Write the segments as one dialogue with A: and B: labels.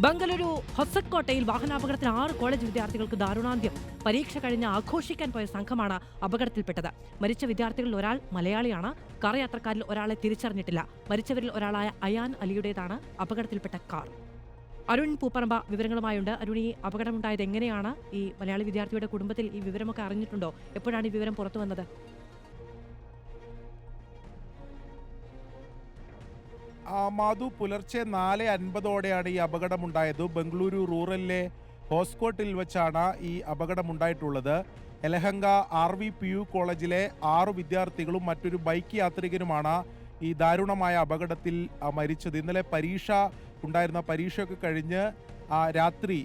A: ബംഗളൂരു ഹൊസക്കോട്ടയിൽ വാഹനാപകടത്തിൽ 6 കോളേജ് വിദ്യാർത്ഥികൾക്ക് ദാരുണാന്ത്യം. പരീക്ഷ കഴിഞ്ഞ് ആഘോഷിക്കാൻ പോയ സംഘമാണ് അപകടത്തിൽപ്പെട്ടത്. മരിച്ച വിദ്യാർത്ഥികളിൽ ഒരാൾ മലയാളിയാണ്. കാർ യാത്രക്കാരിൽ ഒരാളെ തിരിച്ചറിഞ്ഞിട്ടില്ല. മരിച്ചവരിൽ ഒരാളായ അയാൻ അലിയുടേതാണ് അപകടത്തിൽപ്പെട്ട കാർ. അരുൺ പൂപ്പറമ്പ വിവരങ്ങളുമായുണ്ട്. അരുൺ, ഈ അപകടമുണ്ടായത് എങ്ങനെയാണ്? ഈ മലയാളി വിദ്യാർത്ഥിയുടെ കുടുംബത്തിൽ ഈ വിവരമൊക്കെ അറിഞ്ഞിട്ടുണ്ടോ? എപ്പോഴാണ് ഈ വിവരം പുറത്തു വന്നത്?
B: മാധു, പുലർച്ചെ 4:50ഓടെയാണ് ഈ അപകടമുണ്ടായത്. ബംഗളൂരു റൂറലിലെ ഹോസ്കോട്ടിൽ വെച്ചാണ് ഈ അപകടമുണ്ടായിട്ടുള്ളത്. യലഹങ്ക RVPU കോളേജിലെ 6 വിദ്യാർത്ഥികളും മറ്റൊരു ബൈക്ക് യാത്രികനുമാണ് ഈ ദാരുണമായ അപകടത്തിൽ മരിച്ചത്. ഇന്നലെ പരീക്ഷ ഉണ്ടായിരുന്ന പരീക്ഷയൊക്കെ കഴിഞ്ഞ് രാത്രി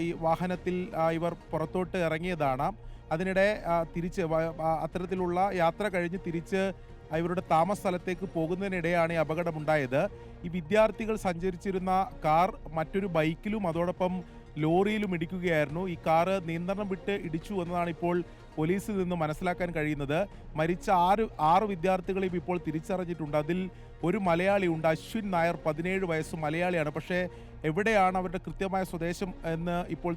B: ഈ വാഹനത്തിൽ ഇവർ പുറത്തോട്ട് ഇറങ്ങിയതാണ്. അതിനിടെ തിരിച്ച് അത്തരത്തിലുള്ള യാത്ര കഴിഞ്ഞ് തിരിച്ച് ഇവരുടെ താമസ സ്ഥലത്തേക്ക് പോകുന്നതിനിടെയാണ് ഈ അപകടമുണ്ടായത്. ഈ വിദ്യാർത്ഥികൾ സഞ്ചരിച്ചിരുന്ന കാർ മറ്റൊരു ബൈക്കിലും അതോടൊപ്പം ലോറിയിലും ഇടിക്കുകയായിരുന്നു. ഈ കാറ് നിയന്ത്രണം വിട്ട് ഇടിച്ചു എന്നതാണ് ഇപ്പോൾ പോലീസിൽ നിന്ന് മനസ്സിലാക്കാൻ കഴിയുന്നത്. മരിച്ച 6 വിദ്യാർത്ഥികളെയും ഇപ്പോൾ തിരിച്ചറിഞ്ഞിട്ടുണ്ട്. അതിൽ ഒരു മലയാളി ഉണ്ട്, അശ്വിൻ നായർ, 17 വയസ്സ്, മലയാളിയാണ്. പക്ഷേ എവിടെയാണ് അവരുടെ കൃത്യമായ സ്വദേശം എന്ന് ഇപ്പോൾ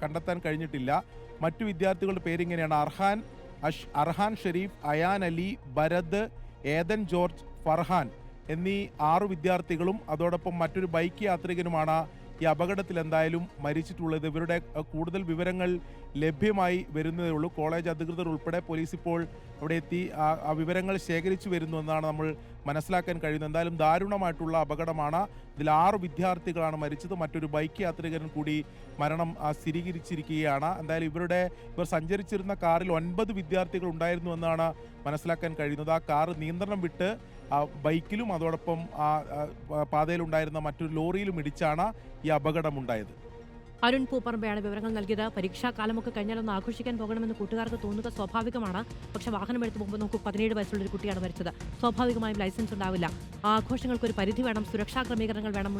B: കണ്ടെത്താൻ കഴിഞ്ഞിട്ടില്ല. മറ്റു വിദ്യാർത്ഥികളുടെ പേരിങ്ങനെയാണ്: അർഹാൻ ഷെരീഫ്, അയാൻ അലി, ഭരത്, ഏദൻ ജോർജ്, ഫർഹാൻ എന്നീ 6 വിദ്യാർത്ഥികളും അതോടൊപ്പം മറ്റൊരു ബൈക്ക് യാത്രികനുമാണ് ഈ അപകടത്തിൽ എന്തായാലും മരിച്ചിട്ടുള്ളത്. ഇവരുടെ കൂടുതൽ വിവരങ്ങൾ ലഭ്യമായി വരുന്നതേ ഉള്ളൂ. കോളേജ് അധികൃതർ ഉൾപ്പെടെ പോലീസ് ഇപ്പോൾ അവിടെ എത്തി ആ വിവരങ്ങൾ ശേഖരിച്ചു വരുന്നു എന്നാണ് നമ്മൾ മനസ്സിലാക്കാൻ കഴിയുന്നത്. എന്തായാലും ദാരുണമായിട്ടുള്ള അപകടമാണ്. ഇതിൽ 6 വിദ്യാർത്ഥികളാണ് മരിച്ചത്. മറ്റൊരു ബൈക്ക് യാത്രികൻ കൂടി മരണം സ്ഥിരീകരിച്ചിരിക്കുകയാണ്. എന്തായാലും ഇവർ സഞ്ചരിച്ചിരുന്ന കാറിൽ 9 വിദ്യാർത്ഥികൾ ഉണ്ടായിരുന്നു എന്നാണ് മനസ്സിലാക്കാൻ കഴിയുന്നത്. ആ കാർ നിയന്ത്രണം വിട്ട് ബൈക്കിലും അതോടൊപ്പം പാതയിലുണ്ടായിരുന്ന മറ്റൊരു ലോറിയിലും ഇടിച്ചാണ് ഈ അപകടമുണ്ടായത്.
A: അരുൺ പൂപ്പറമ്പയാണ് വിവരങ്ങൾ നൽകിയത്. പരീക്ഷാ കാലമൊക്കെ കഴിഞ്ഞാലൊന്ന് ആഘോഷിക്കാൻ പോകണമെന്ന് കൂട്ടുകാർക്ക് തോന്നുക സ്വാഭാവികമാണ്. പക്ഷേ വാഹനം എടുത്ത് പോകുമ്പോൾ നമുക്ക് 17 വയസ്സുള്ളൊരു കുട്ടിയാണ് മരിച്ചത്. സ്വാഭാവികമായും ലൈസൻസ് ഉണ്ടാവില്ല. ആ ആഘോഷങ്ങൾക്ക് ഒരു പരിധി വേണം, സുരക്ഷാ ക്രമീകരണങ്ങൾ വേണം.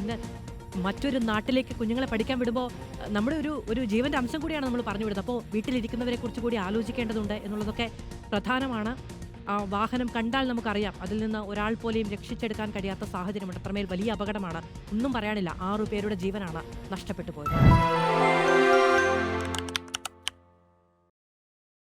A: മറ്റൊരു നാട്ടിലേക്ക് കുഞ്ഞുങ്ങളെ പഠിക്കാൻ വിടുമ്പോൾ നമ്മുടെ ഒരു ജീവന്റെ അംശം കൂടിയാണ് നമ്മൾ പറഞ്ഞു വിടുന്നത്. അപ്പോൾ വീട്ടിലിരിക്കുന്നവരെ കുറിച്ച് കൂടി ആലോചിക്കേണ്ടതുണ്ട് എന്നുള്ളതൊക്കെ പ്രധാനമാണ്. വാഹനം കണ്ടാൽ നമുക്കറിയാം അതിൽ നിന്ന് ഒരാൾ പോലെയും രക്ഷിച്ചെടുക്കാൻ കഴിയാത്ത സാഹചര്യമുണ്ട്. അത്രമേൽ വലിയ അപകടമാണ്. ഒന്നും പറയാനില്ല. 6 പേരുടെ ജീവനാണ് നഷ്ടപ്പെട്ടു പോയത്.